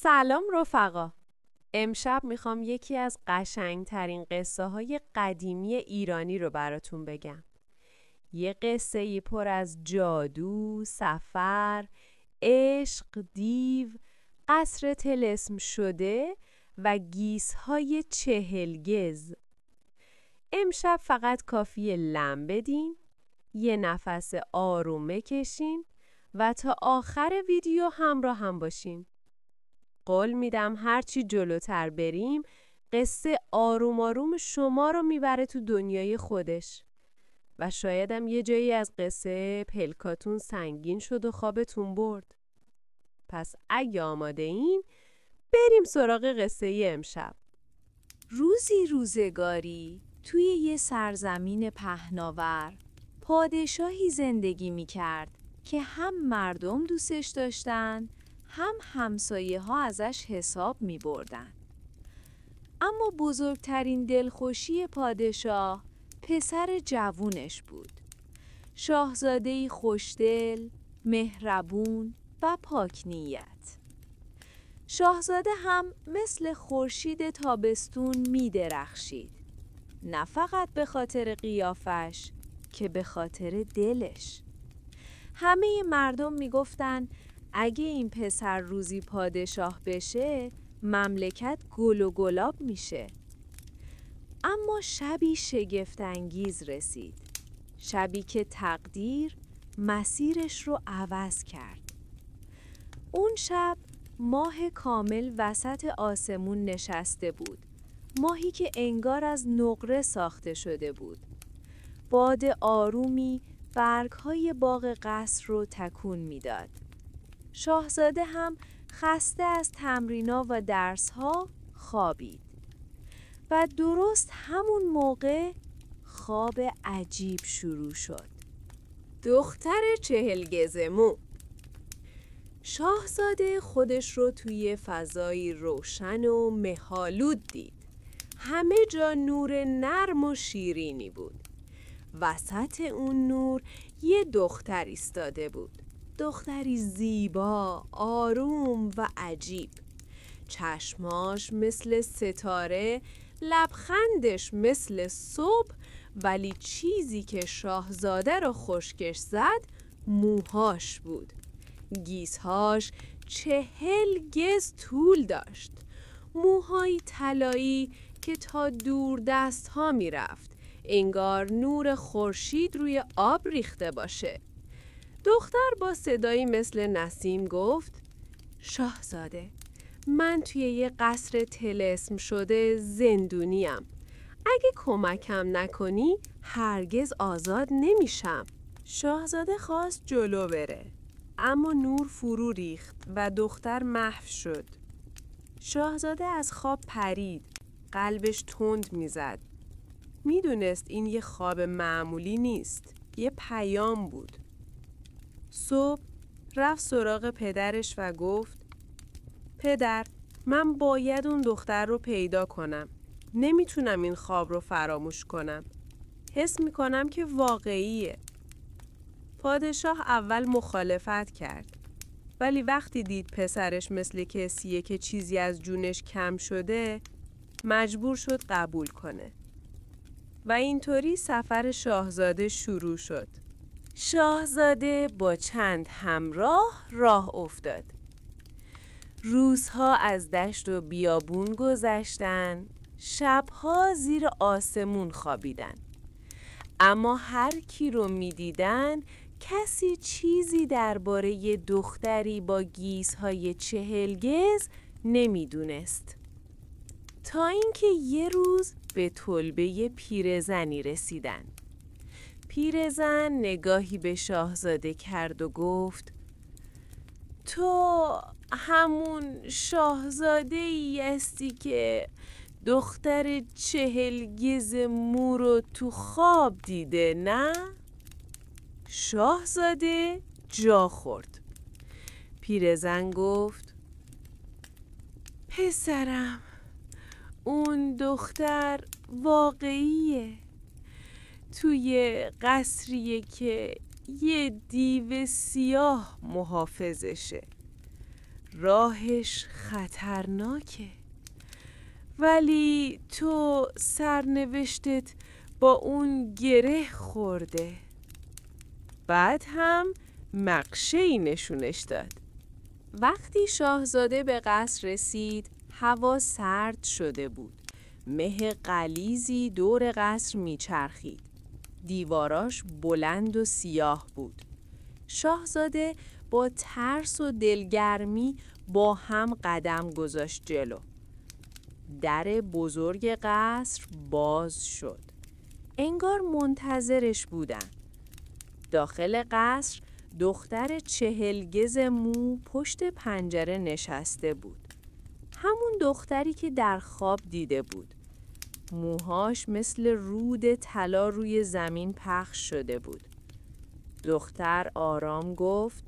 سلام رفقا. امشب میخوام یکی از قشنگترین قصه های قدیمی ایرانی رو براتون بگم. یه قصه پر از جادو، سفر، عشق، دیو، قصر طلسم شده و گیس‌های چهلگز. امشب فقط کافیه لم بدین، یه نفس آروم بکشین و تا آخر ویدیو همراه هم باشین. قول میدم هرچی جلوتر بریم قصه آروم آروم شما رو میبره تو دنیای خودش و شایدم یه جایی از قصه پلکاتون سنگین شد و خوابتون برد. پس اگه آماده این بریم سراغ قصه امشب. روزی روزگاری توی یه سرزمین پهناور پادشاهی زندگی میکرد که هم مردم دوستش داشتن هم همسایه ها ازش حساب میبردن. اما بزرگترین دلخوشی پادشاه پسر جوونش بود. شاهزاده‌ای خوشدل، مهربون و پاک‌نیت. شاهزاده هم مثل خورشید تابستون می درخشید. نه فقط به خاطر قیافش که به خاطر دلش. همه مردم می گفتن اگه این پسر روزی پادشاه بشه مملکت گل و گلاب میشه. اما شبی شگفت‌انگیز رسید. شبی که تقدیر مسیرش رو عوض کرد. اون شب ماه کامل وسط آسمون نشسته بود. ماهی که انگار از نقره ساخته شده بود. باد آرومی برگ‌های باغ قصر رو تکون میداد. شاهزاده هم خسته از تمرینا و درس‌ها خوابید. و درست همون موقع خواب عجیب شروع شد. دختر چهلگز مو. شاهزاده خودش رو توی فضایی روشن و مه‌آلود دید. همه جا نور نرم و شیرینی بود. وسط اون نور یه دختر ایستاده بود. دختری زیبا، آروم و عجیب. چشماش مثل ستاره، لبخندش مثل صبح، ولی چیزی که شاهزاده رو خشکش زد موهاش بود. گیسهاش 40 گز طول داشت. موهای طلایی که تا دور دست ها می رفت. انگار نور خورشید روی آب ریخته باشه. دختر با صدایی مثل نسیم گفت: شاهزاده، من توی یه قصر طلسم شده زندونیم. اگه کمکم نکنی هرگز آزاد نمیشم. شاهزاده خواست جلو بره، اما نور فرو ریخت و دختر محو شد. شاهزاده از خواب پرید. قلبش تند میزد. میدونست این یه خواب معمولی نیست. یه پیام بود. صبح رفت سراغ پدرش و گفت: پدر، من باید اون دختر رو پیدا کنم. نمیتونم این خواب رو فراموش کنم. حس میکنم که واقعیه. پادشاه اول مخالفت کرد. ولی وقتی دید پسرش مثل کسیه که چیزی از جونش کم شده، مجبور شد قبول کنه. و اینطوری سفر شاهزاده شروع شد. شاهزاده با چند همراه راه افتاد. روزها از دشت و بیابون گذشتن، شبها زیر آسمون خوابیدن. اما هر کی رو می دیدن کسی چیزی درباره دختری با گیس‌های 40 گز نمی دونست. تا اینکه یه روز به طلبه پیرزنی رسیدن. پیرزن نگاهی به شاهزاده کرد و گفت: تو همون شاهزاده ای هستی که دختر 40 گز مو رو تو خواب دیده، نه؟ شاهزاده جا خورد. پیرزن گفت: پسرم، اون دختر واقعیه. توی قصریه که یه دیو سیاه محافظشه. راهش خطرناکه. ولی تو سرنوشتت با اون گره خورده. بعد هم نقشه‌ای نشونش داد. وقتی شاهزاده به قصر رسید، هوا سرد شده بود. مه غلیظی دور قصر میچرخید. دیواراش بلند و سیاه بود. شاهزاده با ترس و دلگرمی با هم قدم گذاشت جلو. در بزرگ قصر باز شد. انگار منتظرش بودن. داخل قصر دختر 40 گز مو پشت پنجره نشسته بود. همون دختری که در خواب دیده بود. موهاش مثل رود طلا روی زمین پخش شده بود. دختر آرام گفت: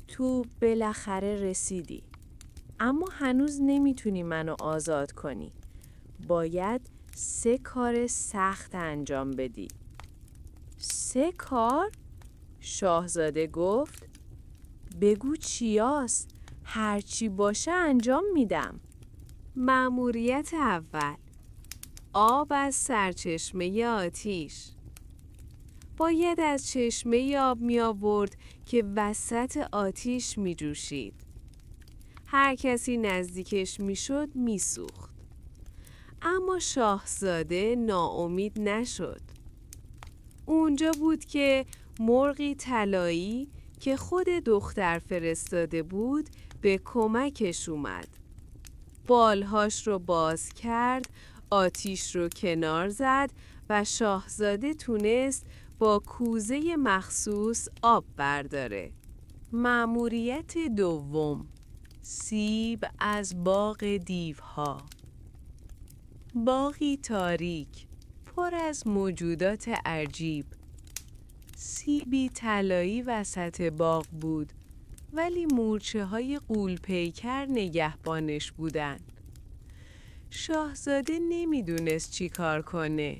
تو بالاخره رسیدی. اما هنوز نمیتونی منو آزاد کنی. باید 3 کار سخت انجام بدی. 3 کار؟ شاهزاده گفت: بگو چیاست؟ هرچی باشه انجام میدم. مأموریت اول: آب از سرچشمه آتیش. باید از چشمه آب می آورد که وسط آتیش می جوشید. هر کسی نزدیکش می شد می سوخت. اما شاهزاده ناامید نشد. اونجا بود که مرغی طلایی که خود دختر فرستاده بود به کمکش اومد. بالهاش رو باز کرد، آتیش رو کنار زد و شاهزاده تونست با کوزه مخصوص آب برداره. مأموریت دوم: سیب از باغ دیوها. باغی تاریک، پر از موجودات عجیب. سیبی طلایی وسط باغ بود، ولی مورچه‌های غول‌پیکر نگهبانش بودن. شاهزاده نمیدونست چی کار کنه.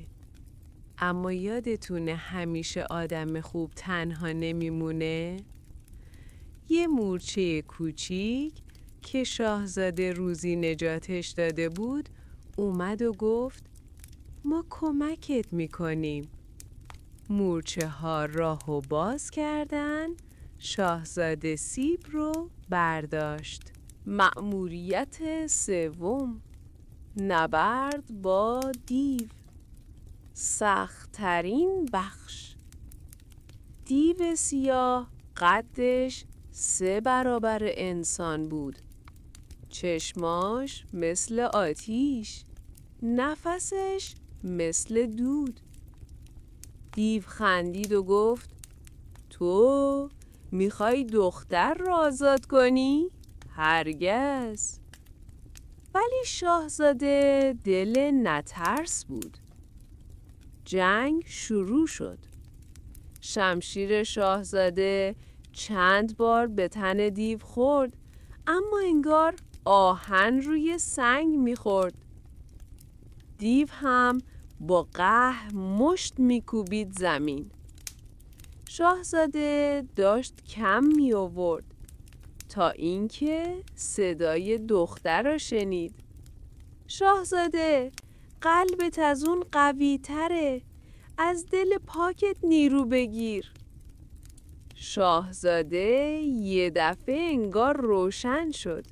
اما یادتونه همیشه آدم خوب تنها نمیمونه؟ یه مورچه کوچیک که شاهزاده روزی نجاتش داده بود اومد و گفت: ما کمکت میکنیم. مورچه ها راهو باز کردن، شاهزاده سیب رو برداشت. مأموریت سوم: نبرد با دیو. سخت‌ترین بخش. دیو سیاه قدش 3 برابر انسان بود. چشماش مثل آتیش، نفسش مثل دود. دیو خندید و گفت: تو میخوای دختر را آزاد کنی؟ هرگز. ولی شاهزاده دل نترس بود. جنگ شروع شد. شمشیر شاهزاده چند بار به تن دیو خورد، اما انگار آهن روی سنگ میخورد. دیو هم با قهر مشت میکوبید زمین. شاهزاده داشت کم می آورد تا اینکه صدای دختر را شنید. شاهزاده، قلبت از اون قوی تره. از دل پاکت نیرو بگیر. شاهزاده یه دفعه انگار روشن شد.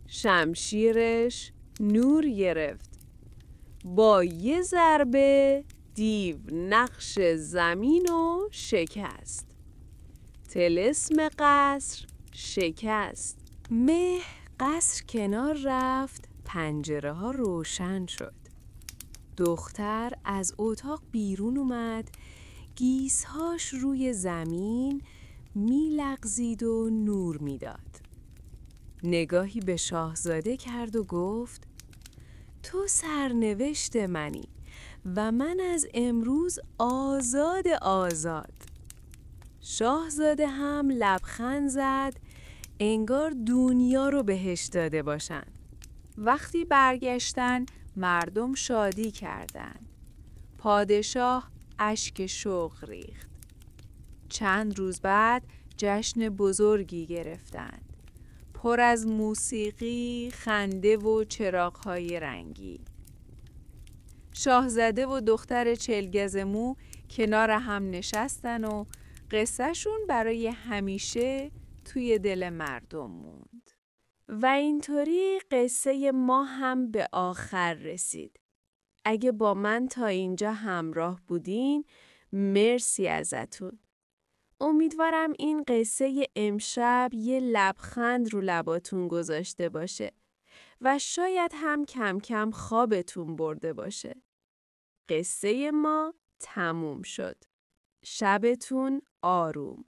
شمشیرش نور گرفت. با یه ضربه دیو نقش زمین رو شکست. طلسم قصر شکست. مه قصر کنار رفت، پنجره ها روشن شد. دختر از اتاق بیرون اومد، گیسهاش روی زمین میلغزید و نور میداد. نگاهی به شاهزاده کرد و گفت: تو سرنوشت منی و من از امروز آزاد. شاهزاده هم لبخند زد، انگار دنیا رو بهش داده باشن. وقتی برگشتن مردم شادی کردند. پادشاه اشک شوق ریخت. چند روز بعد جشن بزرگی گرفتند. پر از موسیقی، خنده و چراغ‌های رنگی. شاهزاده و دختر چلگز مو کنار هم نشستن و قصهشون برای همیشه توی دل مردم موند. و اینطوری قصه ما هم به آخر رسید. اگه با من تا اینجا همراه بودین، مرسی ازتون. امیدوارم این قصه امشب یه لبخند رو لباتون گذاشته باشه و شاید هم کم کم خوابتون برده باشه. قصه ما تموم شد. شبتون آروم.